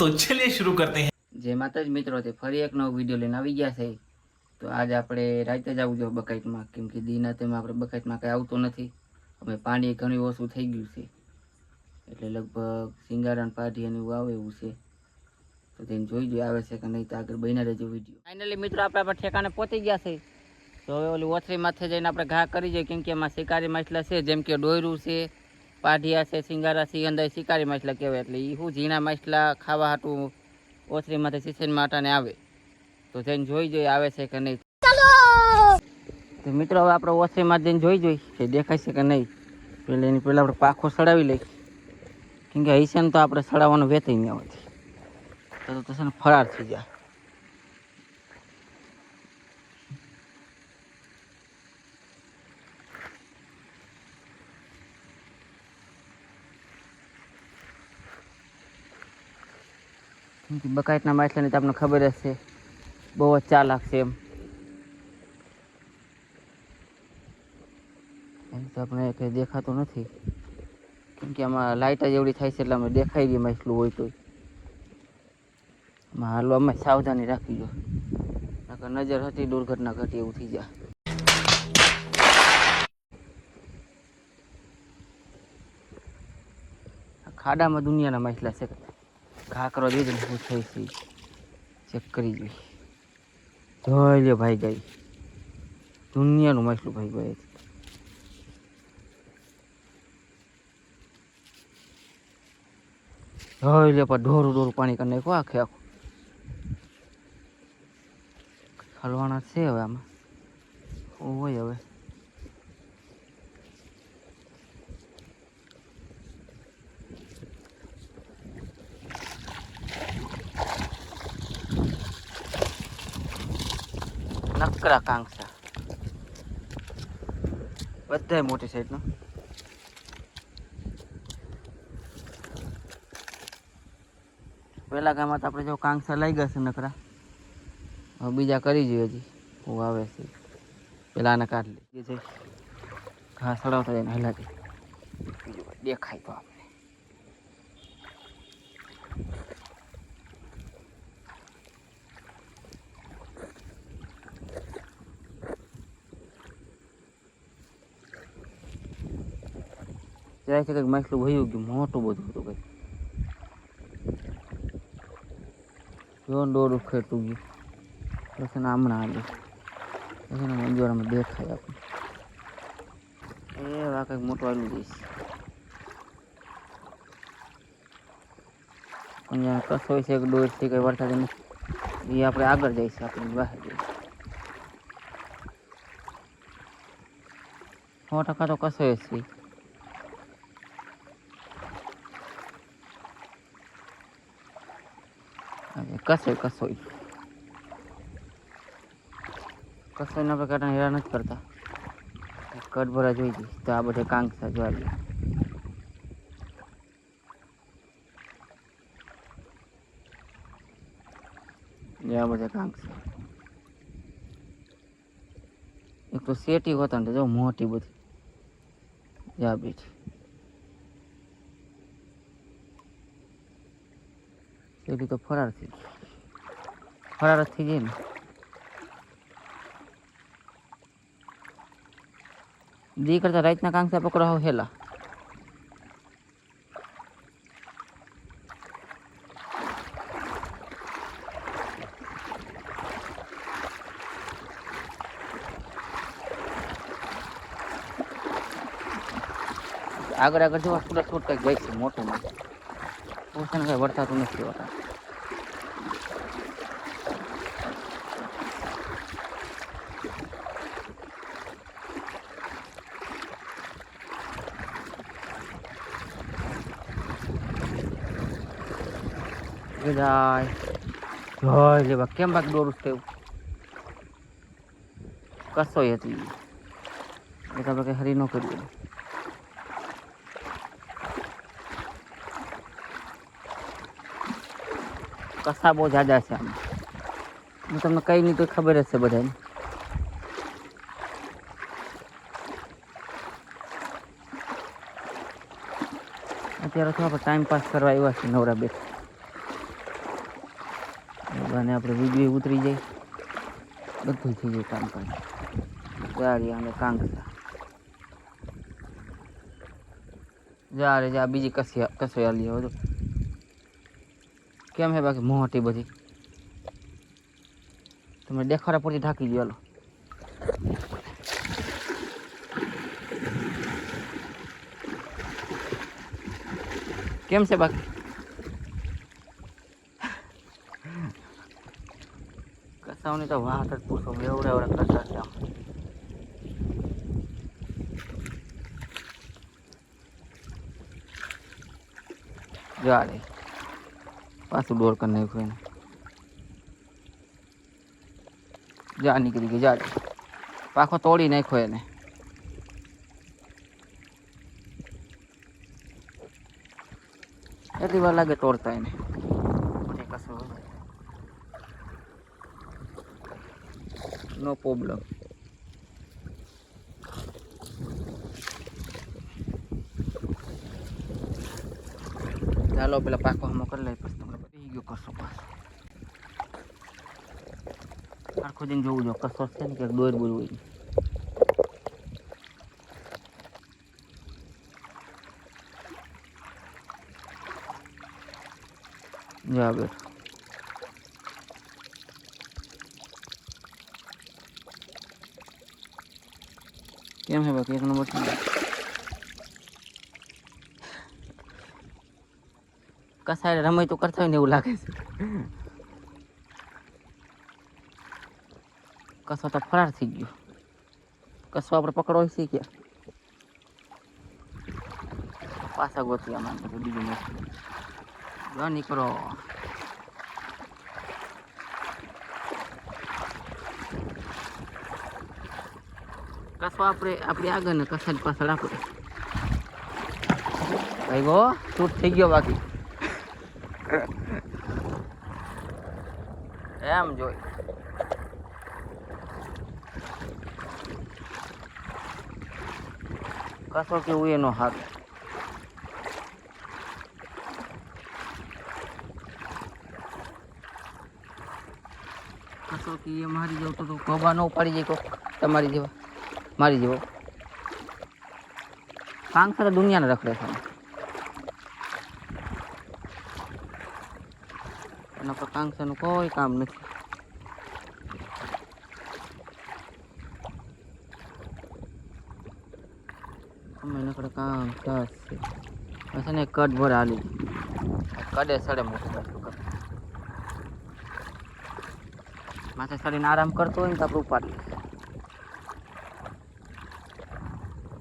तो चलिए शुरू करते हैं। जय माताजी मित्रों, फरी एक नવો विडियो लईने આવી ગયા છે। તો આજ આપણે રાતે જ આવજો બકાઈટમાં, કેમ કે દિનાતેમાં આપણે બકાઈટમાં કંઈ આવતું નથી। અમે પાણી ઘણી ઓછું થઈ ગયું છે, એટલે લગભગ સિંગારા પાટી અને એવું આવે એવું છે। તો તેને જોઈ જોઈએ આવે છે કે નહીં, તો આગળ બન્યા રહેજો વિડીયો। ફાઇનલી મિત્રો આપણે આપણા ઠેકાણે પહોંચી ગયા છે। તો હવે ઓલી ઓથરી માથે જઈને આપણે ઘા કરી જોઈએ, કેમ કે એમાં શિકારી માછલા છે, જેમ કે ડોયરું છે, પાઢિયા છે, સિંગારા છે, અંદર શિકારી માછલા કહેવાય। એટલે એ શું ઝીણા માછલા ખાવા હાટું ઓથરીમાંથી સિઝનમાં આટાને આવે। તો જઈને જોઈ જોઈએ આવે છે કે નહીં। તો મિત્રો હવે આપણે ઓથરીમાં જઈને જોઈ જોઈએ કે દેખાય છે કે નહીં। એટલે એની પહેલાં આપણે પાખો સડાવી લઈ, કેમ કે હૈસાને તો આપણે સડાવવાનો વેતાઈ નહીં આવતી, તો છે ને ફરાર થઈ જાય। કેમ કે બકાઈટના માછલાની તો આપણને ખબર જ છે, બહુ જ ચાલાક છે એમ। તો આપણે કંઈ દેખાતું નથી, કેમ કે આમાં લાઇટ જ એવડી થાય છે, એટલે અમે દેખાઈ ગઈ માછલું હોય તો આમાં હાલવામાં સાવધાની રાખવી જોઈએ, નકર નજર હતી દુર્ઘટના ઘટી એવું થઈ જાય। ખાડામાં દુનિયાના માછલા છે, ઘા કરવા જોઈએ ને શું થાય છે ચેક કરી જોઈએ। જોઈ લે ભાઈ ગઈ દુનિયાનું માછલું ભાઈ ગઈ। જોઈ લે પણ ઢોરું ઢોરું પાણી કરી નાખો આખે આખું। હલવાના છે હવે આમાં હોય હવે। નકરા કાંકસા બધાય મોટી સાઈડનો। પેલા ગામમાં તો આપણે જો કાંકસા લઈ ગયા છે નકરા, હવે બીજા કરી જોઈએ હજી હું આવે છે। પેલા આને કાઢ લે જઈ ઘાસ સડાવતા જાય ને હલાતી દેખાય તો આપણે। જાય છે કંઈક માછલું વયું ગયું મોટું બધું હતું કંઈક, જો દોરું ખેતું ગયું પછી હમણાં આવે પછી મંજવારામાં દેખાય આપણે એ વા કંઈક મોટું આવેલું જઈશ। અહીંયા કસો છે કે દોરથી કંઈ વરસાદ નથી, એ આપણે આગળ જઈશું, આપણે બહાર જઈશું। 100% તો કસો છે, કસોય કસોય કસોયને આપણે કાંટા હેરા નથી કરતા, કટ ભરા જોઈ જઈશ તો આ બધે કાંકસા જોઈ આ બધા કાંકસા। એક તો શેટી હોતા ને જો મોટી બધી જા બેઠી શેટી તો ફરાર થઈ ગઈ, ફરાર જ થઈ જાય ને। દી કરતા રાતના કાંકસા પકડવા હોવ હેલા, આગળ આગળ જોવા થોડા છોટ કંઈક જાય છે મોટું મોટું, ઓછાને કંઈ વરસાતું નથી હોતા। જાય જોઈ લેવા કેમ બાકી દોરું થયું કસોય હતી એ તો આપણે કંઈ હરી ન કર્યું। કસા બહુ જાજા છે આમ, હું તમને કઈ નહીં તો ખબર જ છે બધાને। અત્યારે તો આપણે ટાઈમ પાસ કરવા આવ્યા છીએ નવરા બેઠા। અને આપણે વીડિયો ઉતરી જાય, બધું થઈ જાય કામકાજ. ગાડી અને કાંકરા જા રે જા, બીજી કસી હાલી હવે તો. કેમ હે બાકી મોટી બધી? તમે દેખાડા પૂરતી ઢાંકી દો. હાલો કેમ છે બાકી? કસાવની તો વાત જ પૂછો, એવડા એવડા કસા છે આમ. જા રે પાછું ડોર કરી નાખ્યું એને. જા નીકળી ગઈ, જા પાખો તોડી નાખ્યો એને. એટલી વાર લાગે તોડતા એને. નો પ્રોબ્લેમ. ચાલો પેલા પાકો હમો કરી લઈ, પછી તમને પતી ગયો કસો પાછો. આખો દિન જોવું જો કસો છે ને ક્યાંક દોર બોર હોય. જા બે કેમ હે બાકી? એક નંબર છે. કસાય રમાય તો કરતા હોય ને એવું લાગે છે. કસો તો ફરાર થઈ ગયો. કસો આપણે પકડવો છે કે પાછા ગોતી આમાં બીજું નથી. નીકળો. કસો આપણી આગળ ને કસાની પાછળ આપણે. ભાઈ ગો શૂટ થઈ ગયો બાકી. એમ જોઈ કસો કેવું એનો હાથ. કસો કે એ મારી જવું તો ખોબા ન ઉપાડી જાય કોક તમારી જેવા, મારી જેવો. કાંકરા દુનિયાને રખડે છે એના પર. કાંકરાનું કોઈ કામ નથી. અમે નકડે કામ ખાસ છે ને. કડ ભર હાલી કડે સડે મોટું માથે સડીને આરામ કરતો હોય ને તો આપણે ઉપાડી લઈએ.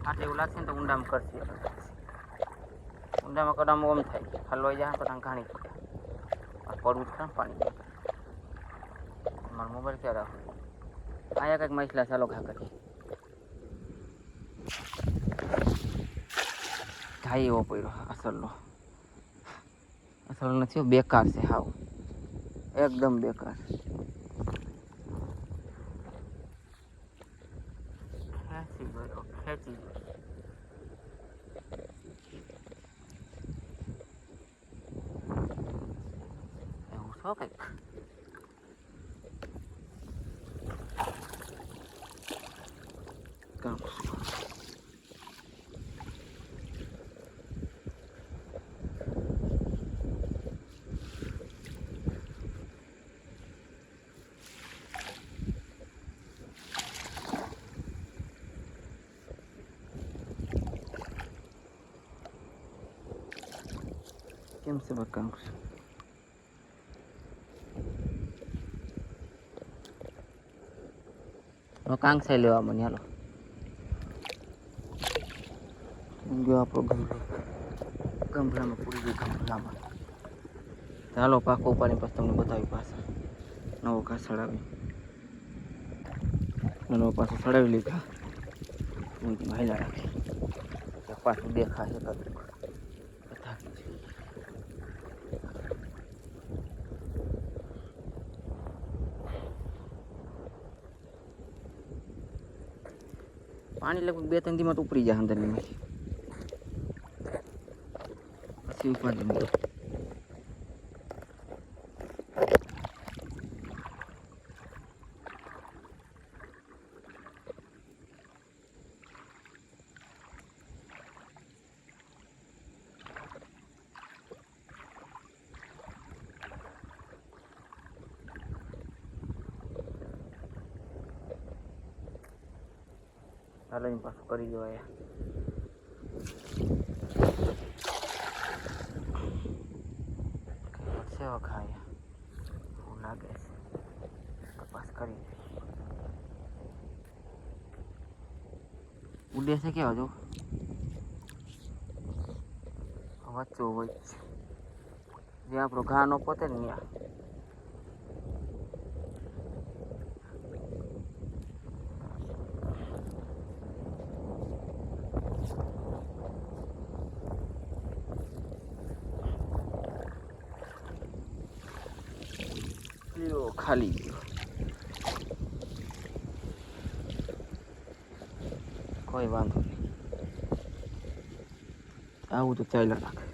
આટલે એવું લાગશે ને તો ઊંડામાં કરશે. ઊંડામાં કડામાં ઓમ થાય, હલવાઈ જાય તો ઘાણી પડવું છે પાણી. મારો મોબાઈલ ક્યાં રાખો? આયા કંઈક મસલા ચાલો ઘા કરી થાય એવો પડ્યો. અસલનો નથી, બેકાર છે હાવ, એકદમ બેકાર. ખેંચી ગયો એવું છો કંઈક. કેમ છે બકાંક? કાંકસાઈ લેવા મને હાલો. ગયો આપણો ગંભલામાં પૂરી ગઈ ગંભલામાં. ચાલો પાકો ઉપાડીને પછી તમને બતાવી પાછા. નવો ઘા સડાવી, નવો પાછો સડાવી લીધા. મહિલા રાખી પાછું દેખાશે કદું. પાણી લગભગ 2-3 દીમાં તો ઉપરી જાય અંદરની માંથી. પછી ઉપાડી ચાલો એની પાછું કરી દેવાય. સેવા ખાય એવું લાગે છે. તપાસ કરી ઉડે છે કેવા જો વચ્ચો હોય જે આપણો ઘા નો પોતે ને ત્યાં. ખાલી ગયો કોઈ વાંધો નહીં. આવું તો ચાલ્યા રાખે.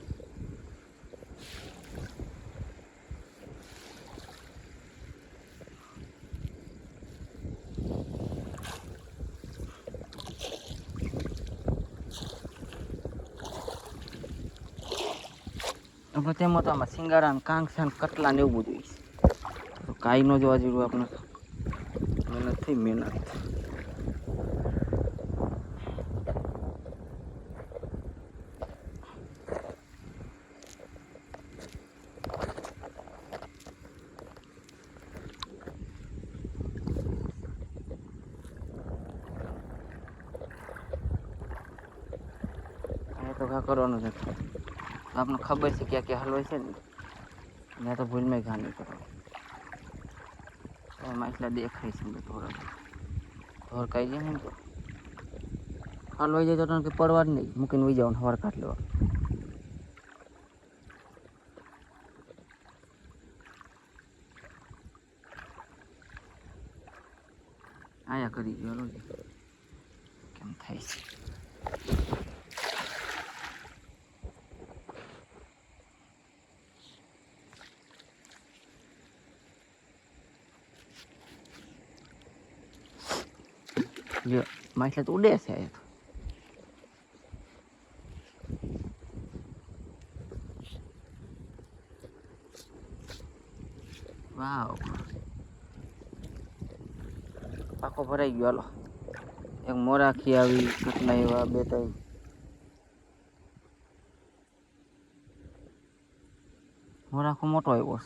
આપણે તેમાં તો આમાં સિંગારા ને કાંગસા ને કટલા ને એવું બધું તો કાંઈ ન જોવા જેવું આપણે મહેનત થઈ મહેનત. તો ઘા કરવાનું છે. આપણને ખબર છે ક્યાં ક્યાં હલવાય છે ને મેં તો ભૂલમાં ઘા નહીં કરવાનું. એમાં એટલા દેખાય છે થોડા ધોરકાઈ જાય ને તો હલવાઈ જાય તો કે પડવા જ નહીં મૂકીને વહી જવાનું હવાર કાઢ લેવા. આયા કરી ગયો કેમ થાય છે. માછલા તો ઉડે છે. વાવ પાકો ભરાઈ ગયો. હાલો એક મોરાખી આવી ઘટના એવા બે ત્રણ મોરાખો મોટો આવ્યો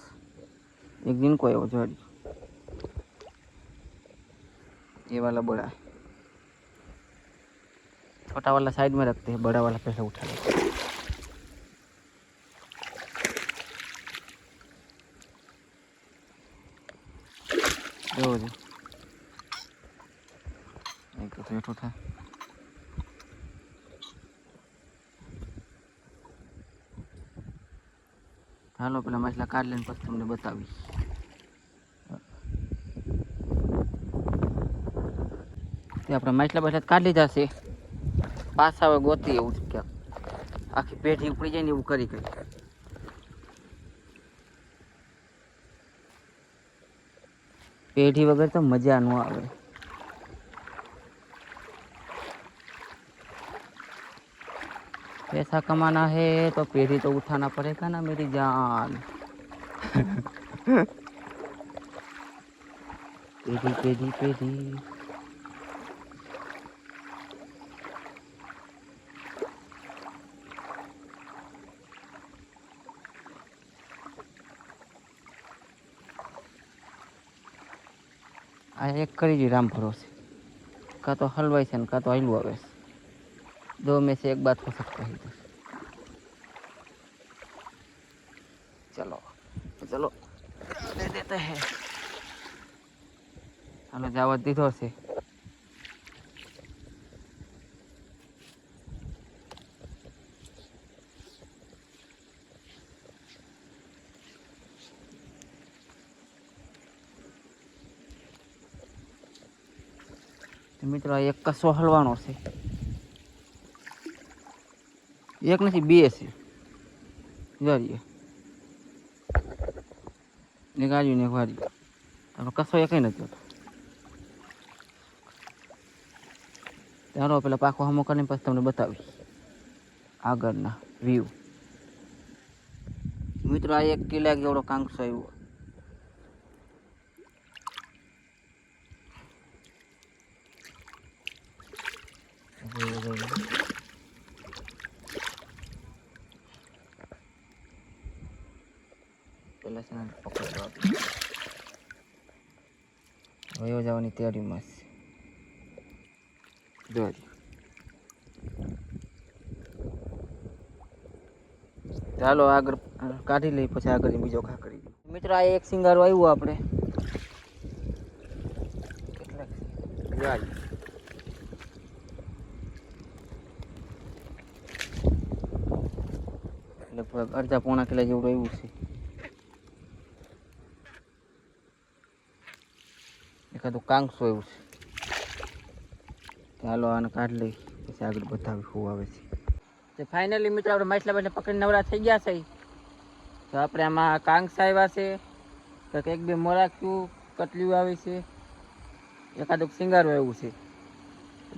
એક દિન કોઈ આવ્યો જોડી ये वाला बड़ा है. छोटा वाला साइड में रखते हैं, बड़ा वाला पहले उठा लेते हैं. एक तो हेठो था. हालो पेला माछला काढ लेने પછી તમને બતાવી. આપણે માછલા બાછલા કાઢી લીધા છે. પાછા હવે ગોતી એવું કે આખી પેઢી ઉપડી જાય ને એવું કરી કરી. પેઢી વગર તો મજા ન આવે. पैसा कमाना है तो पेढ़ी तो उठाना पड़ेगा ना मेरी जान. पेढ़ी पेढ़ी पेढ़ी आ एक करी दी राम भरोसे. का तो हलवाई से का तो आलू आवे. दो में से एक बात हो सकता है. चलो चलो दे देते हैं. चलो जावा दीधो से. मित्रों एक कसो हलवानो से. एक नहीं बे से जारिए निकाल्યું ને વારી તો કસો એક નથી હોતો. ચાલો પેલા પાકો હમો કરીને પછી તમને બતાવી આગળના વ્યૂ. મિત્રો આ 1 કિલા જેવડો કાંકસો આવ્યો. પેલા છે ને પકડવા વયો જવાની તૈયારીમાં છે જો ચાલો આગળ કાઢી લઈ પછી આગળ બીજો ખા કરી મિત્રો આ એક સિંગારો આવ્યું આપણે કેટલાક લગભગ અડધા પોણા કિલો જેવું રહ્યું છે એકાદું કાંકસો એવું છે ચાલો આને કાઢ લઈ પછી આગળ બતાવી શું આવે છે ફાઇનલી મિત્રો આપણે માછલાભાઈને પકડી નવરા થઈ ગયા છે તો આપણે આમાં કાંકસ આવ્યા છે કંઈક એક બે મોરાખ્યું કટલીયું આવી છે એકાદું સિંગારું આવ્યું છે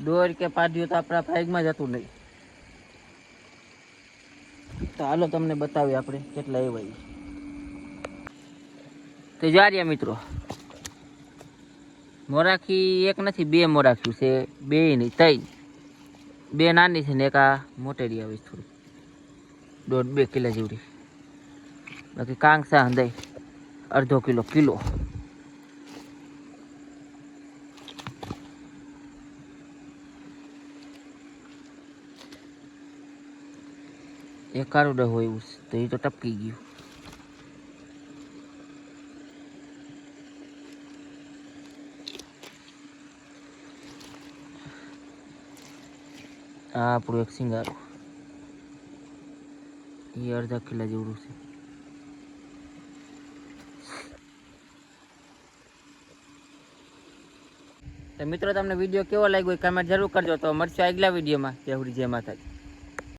દોર કે પાડ્યું તો આપણા ભાગમાં જ હતું નહીં તો હાલો તમને બતાવીએ આપણે કેટલા આવ્યા તો જાર્યા મિત્રો મોરાખી એક નથી બે મોરાખ્યું છે બે નહીં ત્રણ બે નાની છે ને એક આ મોટેરી આવી થોડી 1.5-2 કિલો જેવડી બાકી કાંકસા હંધાઈ અડધો કિલો એક કારુડો હોય એવું તો એ તો ટપકી ગયું આ આપણું એક સિંગારું એ અડધા કિલા જેવડું છે તો મિત્રો તમને વિડીયો કેવો લાગ્યો કમેન્ટ જરૂર કરજો તો મળશે આગલા વિડીયોમાં જય માતાજી.